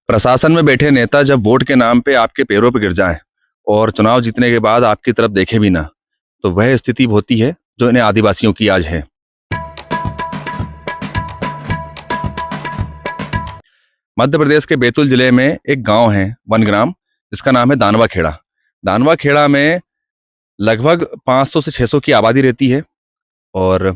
प्रशासन में बैठे नेता जब वोट के नाम पे आपके पैरों पे गिर जाएं और चुनाव जीतने के बाद आपकी तरफ देखे भी ना, तो वह स्थिति होती है जो इन्हें आदिवासियों की आज है। मध्य प्रदेश के बैतूल जिले में एक गांव है, वनग्राम, जिसका नाम है दानवा खेड़ा। दानवा खेड़ा में लगभग 500 से 600 की आबादी रहती है और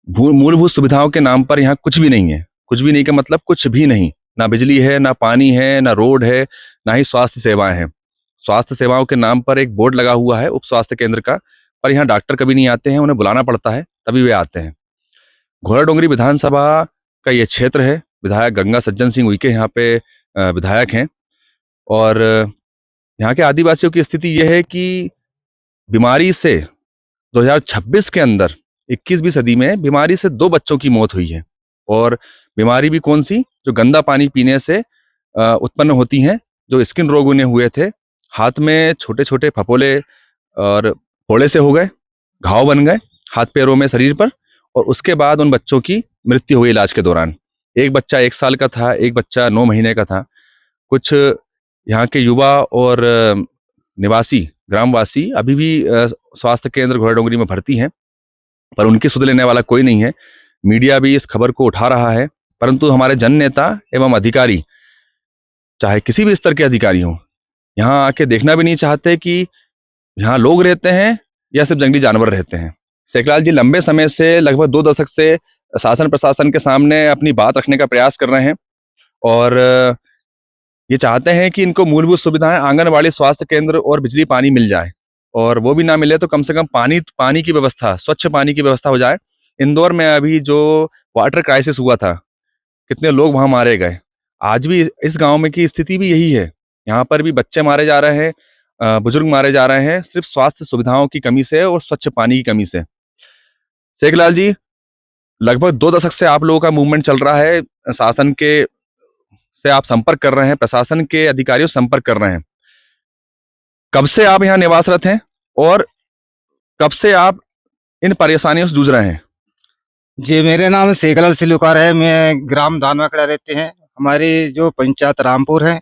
मूलभूत सुविधाओं के नाम पर यहाँ कुछ भी नहीं है। कुछ भी नहीं का मतलब कुछ भी नहीं, ना बिजली है, ना पानी है, ना रोड है, ना ही स्वास्थ्य सेवाएं हैं। स्वास्थ्य सेवाओं के नाम पर एक बोर्ड लगा हुआ है उप स्वास्थ्य केंद्र का, पर यहाँ डॉक्टर कभी नहीं आते हैं, उन्हें बुलाना पड़ता है तभी वे आते हैं। घोड़ा डोंगरी विधानसभा का ये क्षेत्र है। विधायक गंगा सज्जन सिंह उइके यहाँ पे विधायक हैं और यहाँ के आदिवासियों की स्थिति यह है कि बीमारी से 2026 के अंदर 21वीं सदी में बीमारी से 2 बच्चों की मौत हुई है। और बीमारी भी कौन सी? जो गंदा पानी पीने से उत्पन्न होती हैं, जो स्किन रोग उन्हें हुए थे। हाथ में छोटे छोटे फपोले और फोड़े से हो गए, घाव बन गए हाथ पैरों में, शरीर पर, और उसके बाद उन बच्चों की मृत्यु हुई इलाज के दौरान। एक बच्चा 1 साल का था, एक बच्चा 9 महीने का था। कुछ यहाँ के युवा और निवासी ग्रामवासी अभी भी स्वास्थ्य केंद्र घोड़ा डोंगरी में भर्ती हैं, पर उनकी सुध लेने वाला कोई नहीं है। मीडिया भी इस खबर को उठा रहा है, परंतु हमारे जन नेता एवं अधिकारी, चाहे किसी भी स्तर के अधिकारी हों, यहाँ आके देखना भी नहीं चाहते कि यहाँ लोग रहते हैं या सिर्फ जंगली जानवर रहते हैं। शेखलाल जी लंबे समय से, लगभग 2 दशक से शासन प्रशासन के सामने अपनी बात रखने का प्रयास कर रहे हैं और ये चाहते हैं कि इनको मूलभूत सुविधाएं, आंगनवाड़ी, स्वास्थ्य केंद्र और बिजली पानी मिल जाए, और वो भी ना मिले तो कम से कम पानी की व्यवस्था, स्वच्छ पानी की व्यवस्था हो जाए। इंदौर में अभी जो वाटर क्राइसिस हुआ था, कितने लोग वहां मारे गए, आज भी इस गांव में की स्थिति भी यही है। यहाँ पर भी बच्चे मारे जा रहे हैं, बुजुर्ग मारे जा रहे हैं, सिर्फ स्वास्थ्य सुविधाओं की कमी से और स्वच्छ पानी की कमी से। शेखलाल जी, लगभग 2 दशक से आप लोगों का मूवमेंट चल रहा है, शासन के से आप संपर्क कर रहे हैं, प्रशासन के अधिकारियों से संपर्क कर रहे हैं। कब से आप यहाँ निवासरत हैं और कब से आप इन परेशानियों से जूझ रहे हैं? जी, मेरे नाम शेखलाल सिलूकार है। मैं ग्राम दानवा खेड़ा रहते हैं। हमारी जो पंचायत रामपुर है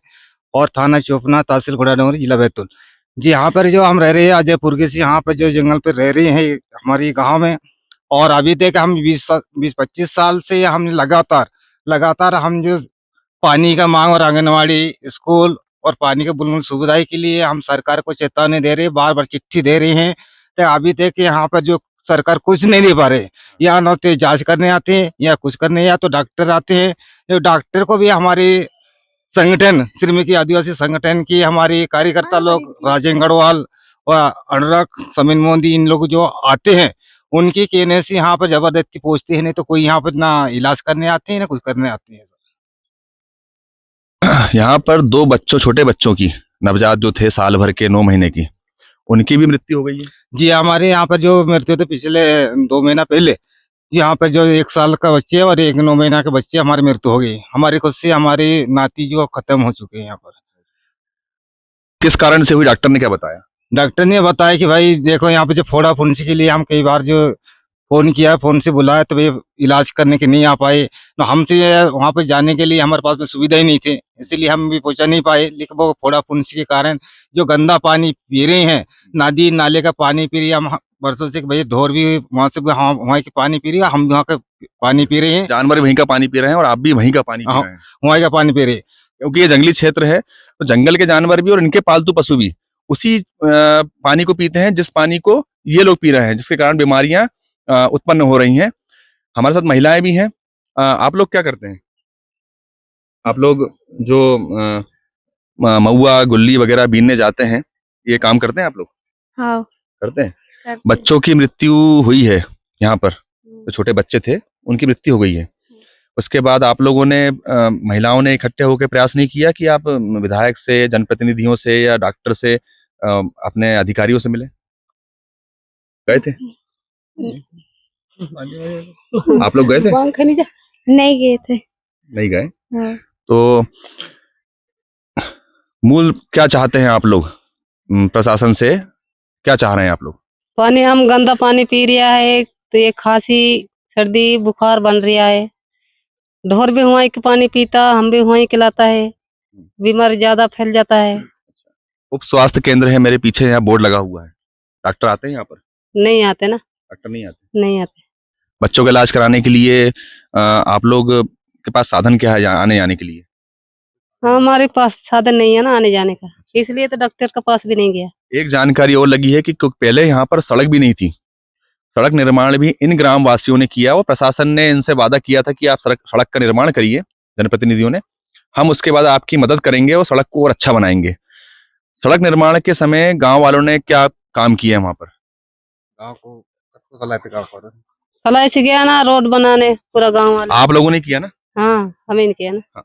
और थाना चोपना, तहसील घोड़ा डोंगरी, जिला बैतूल। जी, यहाँ पर जो हम रह रहे हैं अजयपुर के से, यहाँ पर जो जंगल पर रह रहे हैं हमारी गांव में, और अभी तक हम 20-25 साल से हम लगातार हम जो पानी का मांग और आंगनवाड़ी, स्कूल और पानी के बुनियादी सुविधाएं के लिए हम सरकार को चेतावनी दे रहे हैं, बार बार चिट्ठी दे रहे हैं, तो अभी तक यहाँ पर जो सरकार कुछ नहीं दे पा रहे। या न तो जांच करने आते हैं या कुछ करने, या तो डॉक्टर आते हैं। जो डॉक्टर को भी हमारे संगठन, श्रीमुखी आदिवासी संगठन की हमारी कार्यकर्ता लोग, राजेंद्र गढ़वाल और अनुराग समीन मोदी, इन लोग जो आते हैं, उनकी कहने से यहाँ पर जबरदस्ती पहुंचते हैं, नहीं तो कोई यहाँ पर ना इलाज करने आते हैं ना कुछ करने आते हैं। यहाँ पर 2 बच्चों, छोटे बच्चों की, नवजात जो थे साल भर के, 9 महीने की, उनकी भी मृत्यु हो गई है। जी, हमारे यहाँ पर जो मृत्यु थे पिछले 2 महीना पहले, यहाँ पर जो 1 साल का बच्चे और एक 9 महीना के बच्चे हमारी मृत्यु हो गई। हमारे खुद से हमारी नाती जो खत्म हो चुके हैं यहाँ पर। किस कारण से हुई, डॉक्टर ने क्या बताया? डॉक्टर ने बताया कि भाई देखो, यहाँ पे जो फोड़ा फुंसी के लिए हम कई बार जो फोन किया, फोन से बुलाया, तो वे इलाज करने के नहीं आ पाए। तो हमसे वहाँ पे जाने के लिए हमारे पास में सुविधा ही नहीं थी, इसीलिए हम भी पहुंचा नहीं पाए। लेकिन वो फोड़ा फुंसी के कारण जो गंदा पानी पी रहे हैं, नदी नाले का पानी पी रही है, हम बरसों से, भाई धोर भी वहाँ से वहाँ की पानी पी रही है, हम वहाँ का पानी पी रहे हैं। जानवर वहीं का पानी पी रहे हैं और आप भी वहीं का पानी पी रहे हैं। वहाँ का पानी पी रहे हैं, क्योंकि ये जंगली क्षेत्र है, तो जंगल के जानवर भी और इनके पालतू पशु भी उसी पानी को पीते हैं जिस पानी को ये लोग पी रहे हैं, जिसके कारण बीमारियां उत्पन्न हो रही हैं। हमारे साथ महिलाएं भी हैं। आप लोग क्या करते हैं? आप लोग जो महुआ, गुल्ली वगैरह बीनने जाते हैं, ये काम करते हैं आप लोग? हाँ, करते हैं। बच्चों की मृत्यु हुई है यहाँ पर, तो छोटे बच्चे थे, उनकी मृत्यु हो गई है। उसके बाद आप लोगों ने, महिलाओं ने इकट्ठे होकर प्रयास नहीं किया कि आप विधायक से, जनप्रतिनिधियों से या डॉक्टर से, अपने अधिकारियों से मिले? गए थे? आप लोग गए थे? नहीं गए थे। नहीं गए? हाँ। तो मूल क्या चाहते हैं आप लोग प्रशासन से? क्या चाह रहे हैं आप लोग? पानी, हम गंदा पानी पी रहा है, तो ये खांसी, सर्दी, बुखार बन रहा है। ढोर भी वहीं के पानी पीता, हम भी वहीं खिलाता है। बीमारी ज्यादा फैल जाता है। उप स्वास्थ्य केंद्र है मेरे पीछे, यहाँ बोर्ड लगा हुआ है। डॉक्टर आते हैं यहाँ पर? नहीं आते ना, डॉक्टर नहीं आते। नहीं आते। बच्चों का इलाज कराने के लिए आप लोग के पास साधन क्या है आने जाने के लिए? हाँ, हमारे पास साधन नहीं है ना आने जाने का, इसलिए तो डॉक्टर के पास भी नहीं गया। एक जानकारी और लगी है कि पहले यहाँ पर सड़क भी नहीं थी। सड़क निर्माण भी इन ग्राम वासियों ने किया और प्रशासन ने इनसे वादा किया था कि आप सड़क का निर्माण करिए, जनप्रतिनिधियों ने, हम उसके बाद आपकी मदद करेंगे और सड़क को और अच्छा बनाएंगे। सड़क निर्माण के समय गांव वालों ने क्या काम किया है वहां पर? गाँव को सलाह सलाह से गया ना रोड बनाने, पूरा गाँव वाले। आप लोगों ने किया ना? हाँ, हमें नहीं किया ना।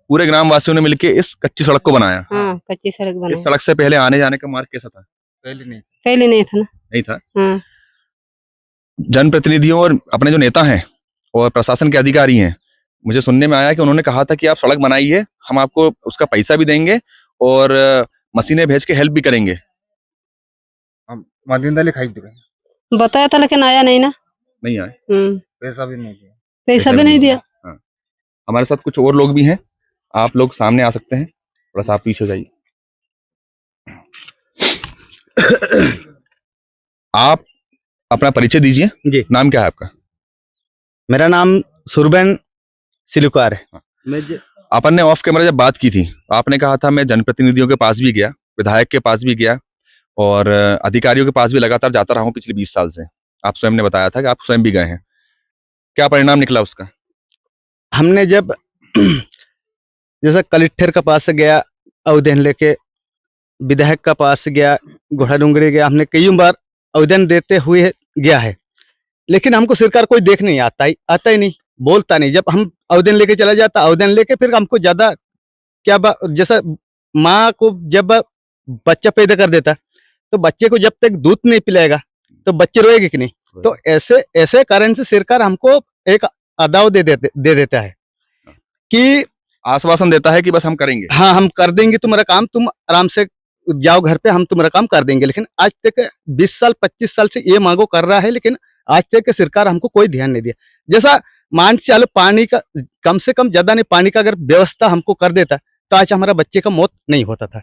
पूरे ग्राम वासियों ने मिलकर इस कच्ची सड़क को बनाया। हाँ, कच्ची सड़क इस बनाई। सड़क से पहले आने जाने का मार्ग कैसा था? पहले नहीं था ना। नहीं था। हाँ। जनप्रतिनिधियों और अपने जो नेता हैं और प्रशासन के अधिकारी हैं, मुझे सुनने में आया कि उन्होंने कहा था कि आप सड़क बनाइए, हम आपको उसका पैसा भी देंगे और मशीनें भेज के हेल्प भी करेंगे। हम मादिंदा लिखाई दिए, बताया था लेकिन आया नहीं ना। नहीं आए। पैसा भी नहीं दिया। पैसा भी नहीं दिया। हाँ। हमारे साथ कुछ और लोग भी हैं, आप लोग सामने आ सकते हैं, थोड़ा सा आप पीछे जाइए। आप अपना परिचय दीजिए। जी, नाम क्या है आपका? मेरा नाम सुरबन सिलुकार है। अपन ने ऑफ कैमरा जब बात की थी, आपने कहा था मैं जनप्रतिनिधियों के पास भी गया, विधायक के पास भी गया और अधिकारियों के पास भी लगातार जाता रहा हूं पिछले 20 साल से। आप स्वयं ने बताया था कि आप स्वयं भी गए हैं। क्या परिणाम निकला उसका? हमने जब जैसा कलेक्टर के पास गया, आवेदन लेके, विधायक का पास गया, घोड़ा डूंगरी गया, हमने कई बार आवेदन देते हुए गया है, लेकिन हमको सरकार कोई देख नहीं आता ही नहीं, बोलता नहीं। जब हम आवेदन लेके चला जाता, आवेदन लेके फिर हमको ज्यादा जैसा माँ को जब बच्चा पैदा कर देता तो बच्चे को जब तक दूध नहीं पिलाएगा तो बच्चे रोएगा कि नहीं। तो ऐसे कारण से सरकार हमको एक अदाव दे देता है कि आश्वासन देता है कि बस हम करेंगे, हाँ हम कर देंगे तुम्हारा काम, तुम आराम से जाओ घर पे, हम तुम्हारा काम कर देंगे। लेकिन आज तक 20 साल 25 साल से ये मांगो कर रहा है, लेकिन आज तक सरकार हमको कोई ध्यान नहीं दिया। जैसा मान के चलो पानी का कम से कम ज्यादा नहीं, पानी का अगर व्यवस्था हमको कर देता तो आज हमारा बच्चे का मौत नहीं होता था।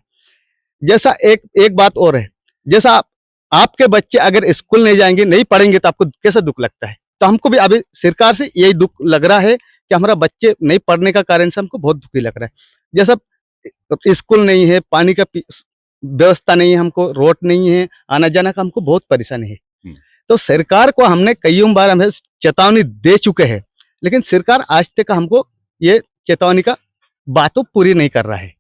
जैसा एक बात और है, जैसा आपके बच्चे अगर स्कूल नहीं जाएंगे, नहीं पढ़ेंगे तो आपको कैसा दुख लगता है, तो हमको भी अभी सरकार से यही दुख लग रहा है कि हमारा बच्चे नहीं पढ़ने का कारण से हमको बहुत दुखी लग रहा है। जैसा स्कूल नहीं है, पानी का व्यवस्था नहीं है, हमको रोड नहीं है, आना जाना का हमको बहुत परेशानी है। तो सरकार को हमने कई बार हमें चेतावनी दे चुके हैं, लेकिन सरकार आज तक हमको ये चेतावनी का बातों पूरी नहीं कर रहा है।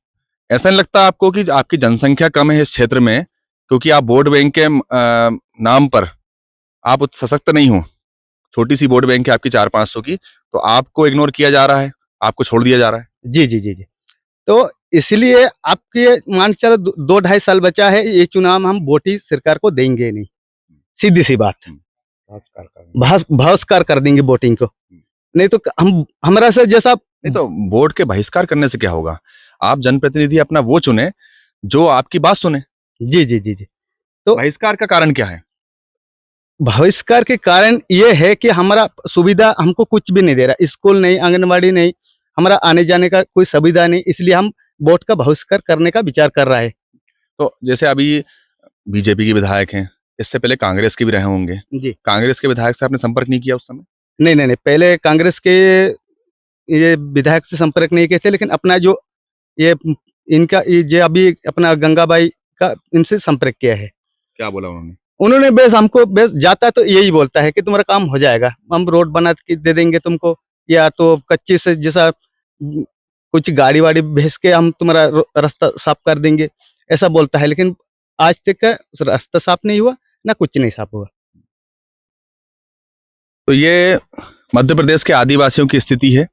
ऐसा नहीं लगता आपको कि आपकी जनसंख्या कम है इस क्षेत्र में, क्योंकि आप वोट बैंक के नाम पर आप सशक्त नहीं हो, छोटी सी वोट बैंक है आपकी 400-500 की, तो आपको इग्नोर किया जा रहा है, आपको छोड़ दिया जा रहा है? जी जी जी जी। तो इसलिए आपके मान के चलो 2-2.5 साल बचा है, ये चुनाव हम वोट ही सरकार को देंगे नहीं, सीधी सी बात। बहिष्कार कर देंगे वोटिंग को, नहीं तो हम हमारा से जैसा नहीं तो वोट के बहिष्कार करने से क्या होगा? आप जनप्रतिनिधि अपना वो चुने जो आपकी बात सुने। जी जी जी जी। तो बहिष्कार का कारण क्या है? बहिष्कार के कारण ये है कि हमारा सुविधा हमको कुछ भी नहीं दे रहा, स्कूल नहीं, आंगनबाड़ी नहीं, हमारा आने जाने का कोई सुविधा नहीं, इसलिए हम वोट का बहिष्कार करने का विचार कर रहा है। तो जैसे अभी बीजेपी के विधायक हैं, इससे पहले कांग्रेस के भी रहे होंगे जी। कांग्रेस के विधायक से आपने संपर्क नहीं किया उस समय? नहीं, पहले कांग्रेस के ये विधायक से संपर्क नहीं किए थे, लेकिन अपना जो ये इनका ये अभी अपना गंगाबाई का इनसे संपर्क किया है। क्या बोला उन्होंने? उन्होंने बस हमको बस जाता तो यही बोलता है कि तुम्हारा काम हो जाएगा, हम रोड बना के दे देंगे तुमको, या तो कच्चे से जैसा कुछ गाड़ी वाड़ी भेज के हम तुम्हारा रास्ता साफ कर देंगे, ऐसा बोलता है। लेकिन आज तक का रास्ता साफ नहीं हुआ, ना कुछ नहीं साफ हुआ। तो ये मध्य प्रदेश के आदिवासियों की स्थिति है।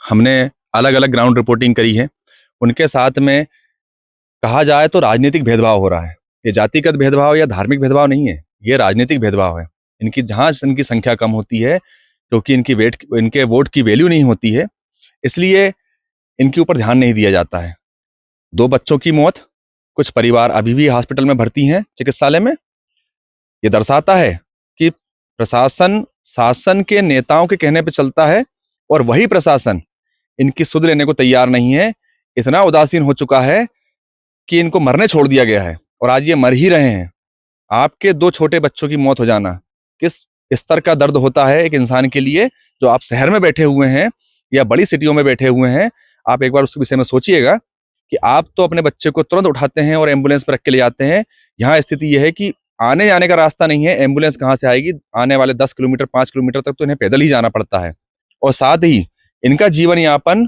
हमने अलग अलग ग्राउंड रिपोर्टिंग करी है। उनके साथ में कहा जाए तो राजनीतिक भेदभाव हो रहा है। ये जातिगत भेदभाव या धार्मिक भेदभाव नहीं है, ये राजनीतिक भेदभाव है। इनकी जहाँ इनकी संख्या कम होती है, क्योंकि इनके वोट की वैल्यू नहीं होती है, इसलिए इनके ऊपर ध्यान नहीं दिया जाता है। 2 बच्चों की मौत, कुछ परिवार अभी भी हॉस्पिटल में भर्ती हैं, चिकित्सालय में। ये दर्शाता है कि प्रशासन शासन के नेताओं के कहने पे चलता है और वही प्रशासन इनकी सुध लेने को तैयार नहीं है। इतना उदासीन हो चुका है कि इनको मरने छोड़ दिया गया है और आज ये मर ही रहे हैं। आपके 2 छोटे बच्चों की मौत हो जाना किस स्तर का दर्द होता है एक इंसान के लिए, जो आप शहर में बैठे हुए हैं या बड़ी सिटियों में बैठे हुए हैं। आप एक बार उस विषय में सोचिएगा कि आप तो अपने बच्चे को तुरंत उठाते हैं और एम्बुलेंस पर रख के ले जाते हैं। यहाँ स्थिति यह है कि आने जाने का रास्ता नहीं है, एम्बुलेंस कहाँ से आएगी? आने वाले 10 किलोमीटर 5 किलोमीटर तक तो इन्हें पैदल ही जाना पड़ता है और साथ ही इनका जीवन यापन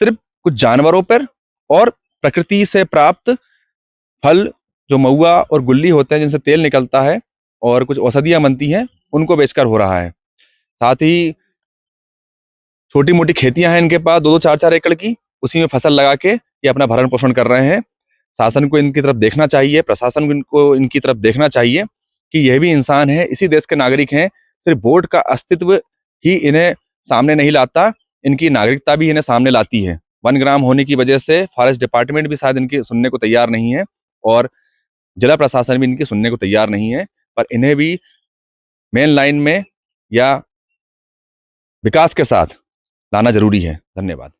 सिर्फ कुछ जानवरों पर और प्रकृति से प्राप्त फल, जो महुआ और गुल्ली होते हैं जिनसे तेल निकलता है और कुछ औषधियां बनती हैं, उनको बेचकर हो रहा है। साथ ही छोटी मोटी खेतियां हैं इनके पास 2-2 4-4 एकड़ की, उसी में फसल लगा के ये अपना भरण पोषण कर रहे हैं। शासन को इनकी तरफ देखना चाहिए, प्रशासन को इनकी तरफ देखना चाहिए कि यह भी इंसान है, इसी देश के नागरिक हैं। सिर्फ वोट का अस्तित्व ही इन्हें सामने नहीं लाता, इनकी नागरिकता भी इन्हें सामने लाती है। वनग्राम होने की वजह से फॉरेस्ट डिपार्टमेंट भी शायद इनकी सुनने को तैयार नहीं है और जिला प्रशासन भी इनकी सुनने को तैयार नहीं है, पर इन्हें भी मेन लाइन में या विकास के साथ लाना जरूरी है। धन्यवाद।